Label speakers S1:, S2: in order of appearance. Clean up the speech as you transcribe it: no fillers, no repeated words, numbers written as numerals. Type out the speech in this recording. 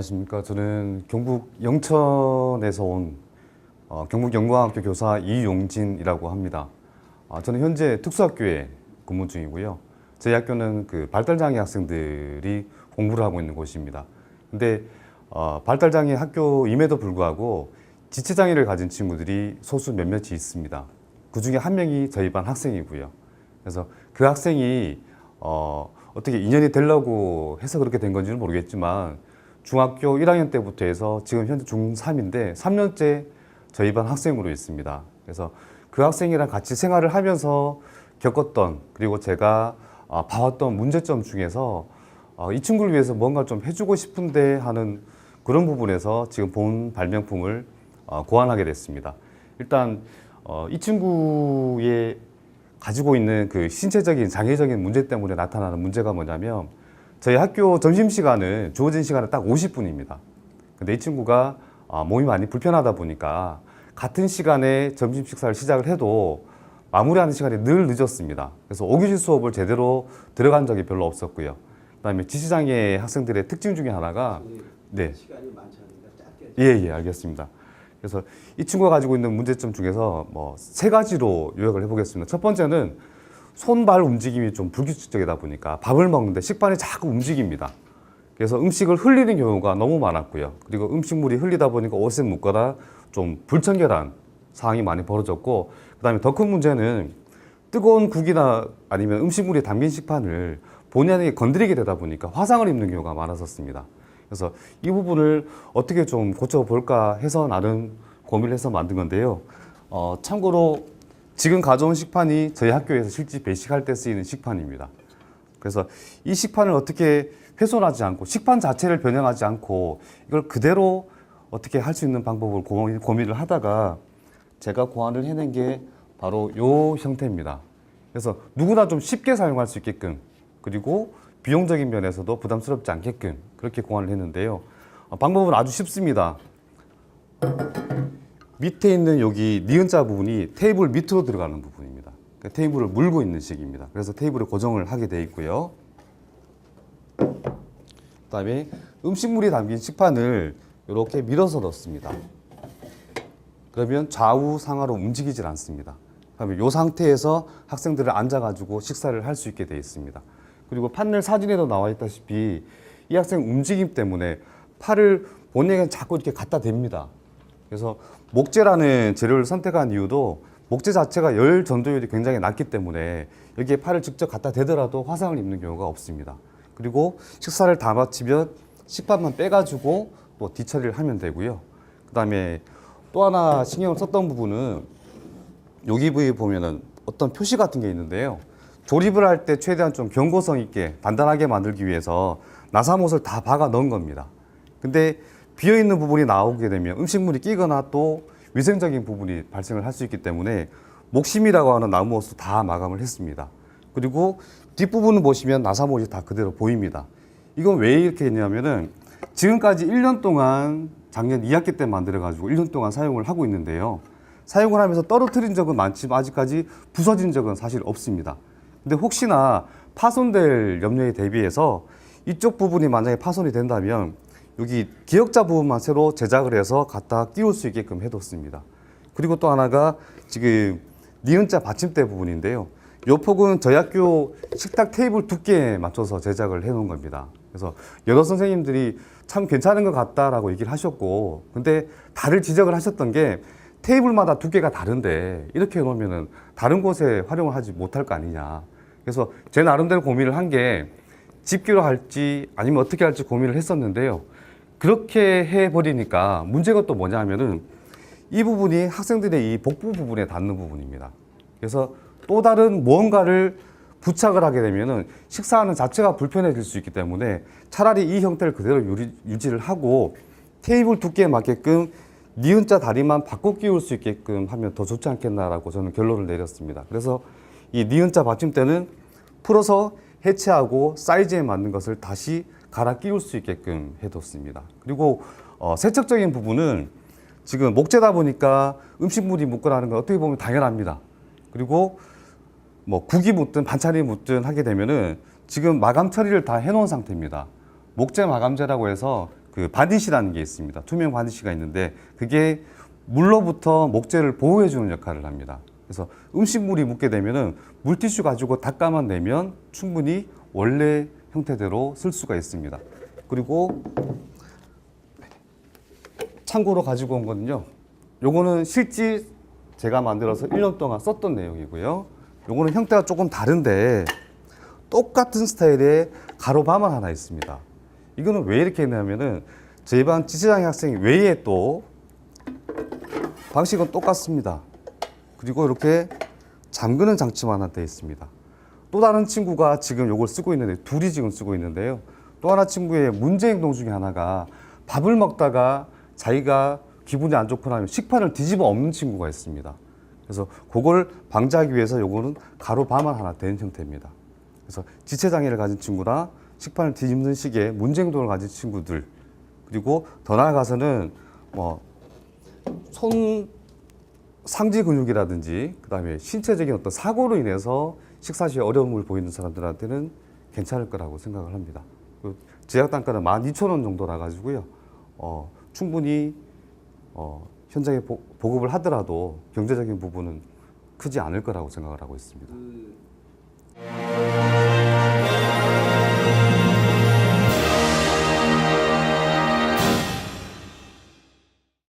S1: 안녕하십니까. 저는 경북 영천에서 온 경북영광학교 교사 이용진이라고 합니다. 저는 현재 특수학교에 근무 중이고요. 저희 학교는 그 발달장애 학생들이 공부를 하고 있는 곳입니다. 근데 발달장애 학교임에도 불구하고 지체장애를 가진 친구들이 소수 몇몇이 있습니다. 그 중에 한 명이 저희 반 학생이고요. 그래서 그 학생이 어떻게 인연이 되려고 해서 그렇게 된 건지는 모르겠지만 중학교 1학년 때부터 해서 지금 현재 중3인데 3년째 저희 반 학생으로 있습니다. 그래서 그 학생이랑 같이 생활을 하면서 겪었던, 그리고 제가 봐왔던 문제점 중에서 이 친구를 위해서 뭔가 좀 해주고 싶은데 하는 그런 부분에서 지금 본 발명품을 고안하게 됐습니다. 일단 이 친구의 가지고 있는 그 신체적인 장애적인 문제 때문에 나타나는 문제가 뭐냐면, 저희 학교 점심시간은 주어진 시간은 딱 50분입니다. 근데 이 친구가 몸이 많이 불편하다 보니까 같은 시간에 점심 식사를 시작을 해도 마무리하는 시간이 늘 늦었습니다. 그래서 5교시 수업을 제대로 들어간 적이 별로 없었고요. 그다음에 지체장애 학생들의 특징 중에 하나가
S2: 시간이 많지 않으니까 짧게.
S1: 예, 알겠습니다. 그래서 이 친구가 가지고 있는 문제점 중에서 뭐 3가지로 요약을 해보겠습니다. 첫 번째는 손발 움직임이 좀 불규칙적이다 보니까 밥을 먹는데 식판이 자꾸 움직입니다. 그래서 음식을 흘리는 경우가 너무 많았고요. 그리고 음식물이 흘리다 보니까 옷에 묻거나 좀 불청결한 상황이 많이 벌어졌고, 그 다음에 더 큰 문제는 뜨거운 국이나 아니면 음식물이 담긴 식판을 본인에게 건드리게 되다 보니까 화상을 입는 경우가 많았었습니다. 그래서 이 부분을 어떻게 좀 고쳐볼까 해서 나름 고민을 해서 만든 건데요. 참고로 지금 가져온 식판이 저희 학교에서 실제 배식할 때 쓰이는 식판입니다. 그래서 이 식판을 어떻게 훼손하지 않고, 식판 자체를 변형하지 않고 이걸 그대로 어떻게 할 수 있는 방법을 고민을 하다가 제가 고안을 해낸 게 바로 이 형태입니다. 그래서 누구나 좀 쉽게 사용할 수 있게끔, 그리고 비용적인 면에서도 부담스럽지 않게끔 그렇게 고안을 했는데요. 방법은 아주 쉽습니다. 밑에 있는 여기 니은자 부분이 테이블 밑으로 들어가는 부분입니다. 그러니까 테이블을 물고 있는 식입니다. 그래서 테이블을 고정을 하게 되어 있고요. 그다음에 음식물이 담긴 식판을 이렇게 밀어서 넣습니다. 그러면 좌우 상하로 움직이질 않습니다. 그러면 이 상태에서 학생들을 앉아가지고 식사를 할 수 있게 되어 있습니다. 그리고 판넬 사진에도 나와 있다시피 이 학생 움직임 때문에 팔을 본인에게 자꾸 이렇게 갖다 댑니다. 그래서 목재라는 재료를 선택한 이유도 목재 자체가 열 전도율이 굉장히 낮기 때문에 여기에 팔을 직접 갖다 대더라도 화상을 입는 경우가 없습니다. 그리고 식사를 다 마치면 식판만 빼가지고 또 뒤처리를 하면 되고요. 그 다음에 또 하나 신경을 썼던 부분은 여기 부위에 보면은 어떤 표시 같은 게 있는데요. 조립을 할 때 최대한 좀 경고성 있게 단단하게 만들기 위해서 나사못을 다 박아 넣은 겁니다. 근데 비어있는 부분이 나오게 되면 음식물이 끼거나 또 위생적인 부분이 발생을 할 수 있기 때문에 목심이라고 하는 나무옷으로 다 마감을 했습니다. 그리고 뒷부분을 보시면 나사못이 다 그대로 보입니다. 이건 왜 이렇게 했냐면은 지금까지 1년 동안 작년 2학기 때 만들어가지고 1년 동안 사용을 하고 있는데요. 사용을 하면서 떨어뜨린 적은 많지만 아직까지 부서진 적은 사실 없습니다. 근데 혹시나 파손될 염려에 대비해서 이쪽 부분이 만약에 파손이 된다면 여기 기역자 부분만 새로 제작을 해서 갖다 끼울 수 있게끔 해뒀습니다. 그리고 또 하나가 지금 니은자 받침대 부분인데요. 이 폭은 저희 학교 식탁 테이블 두께에 맞춰서 제작을 해놓은 겁니다. 그래서 여러 선생님들이 참 괜찮은 것 같다라고 얘기를 하셨고, 근데 다들 지적을 하셨던 게 테이블마다 두께가 다른데 이렇게 해놓으면은 다른 곳에 활용을 하지 못할 거 아니냐. 그래서 제 나름대로 고민을 한 게 집기로 할지 아니면 어떻게 할지 고민을 했었는데요. 그렇게 해버리니까 문제가 또 뭐냐 하면은 이 부분이 학생들의 이 복부 부분에 닿는 부분입니다. 그래서 또 다른 무언가를 부착을 하게 되면은 식사하는 자체가 불편해질 수 있기 때문에 차라리 이 형태를 그대로 유지를 하고 테이블 두께에 맞게끔 니은자 다리만 바꿔 끼울 수 있게끔 하면 더 좋지 않겠나라고 저는 결론을 내렸습니다. 그래서 이 니은자 받침대는 풀어서 해체하고 사이즈에 맞는 것을 다시 갈아 끼울 수 있게끔 해뒀습니다. 그리고 세척적인 부분은 지금 목재다 보니까 음식물이 묻거나 하는 건 어떻게 보면 당연합니다. 그리고 뭐 국이 묻든 반찬이 묻든 하게 되면은 지금 마감 처리를 다 해놓은 상태입니다. 목재 마감재라고 해서 그 바디시라는 게 있습니다. 투명 바디시가 있는데 그게 물로부터 목재를 보호해주는 역할을 합니다. 그래서 음식물이 묻게 되면은 물티슈 가지고 닦아만 내면 충분히 원래 형태대로 쓸 수가 있습니다. 그리고 참고로 가지고 온 거는요. 요거는 실제 제가 만들어서 1년 동안 썼던 내용이고요. 요거는 형태가 조금 다른데 똑같은 스타일의 가로바만 하나 있습니다. 이거는 왜 이렇게 했냐면은 저희 반 지체장애 학생 외에 또 방식은 똑같습니다. 그리고 이렇게 잠그는 장치만 하나 되어 있습니다. 또 다른 친구가 지금 이걸 쓰고 있는데 둘이 지금 쓰고 있는데요. 또 하나 친구의 문제 행동 중에 하나가 밥을 먹다가 자기가 기분이 안 좋거나 하면 식판을 뒤집어 엎는 친구가 있습니다. 그래서 그걸 방지하기 위해서 요거는 가로 바만 하나 된 형태입니다. 그래서 지체장애를 가진 친구나 식판을 뒤집는 식의 문제 행동을 가진 친구들, 그리고 더 나아가서는 뭐 손 상지 근육이라든지 그다음에 신체적인 어떤 사고로 인해서 식사 시에 어려움을 보이는 사람들한테는 괜찮을 거라고 생각을 합니다. 그 제작 단가는 12,000원 정도라 가지고요. 충분히 현장에 보급을 하더라도 경제적인 부분은 크지 않을 거라고 생각을 하고 있습니다.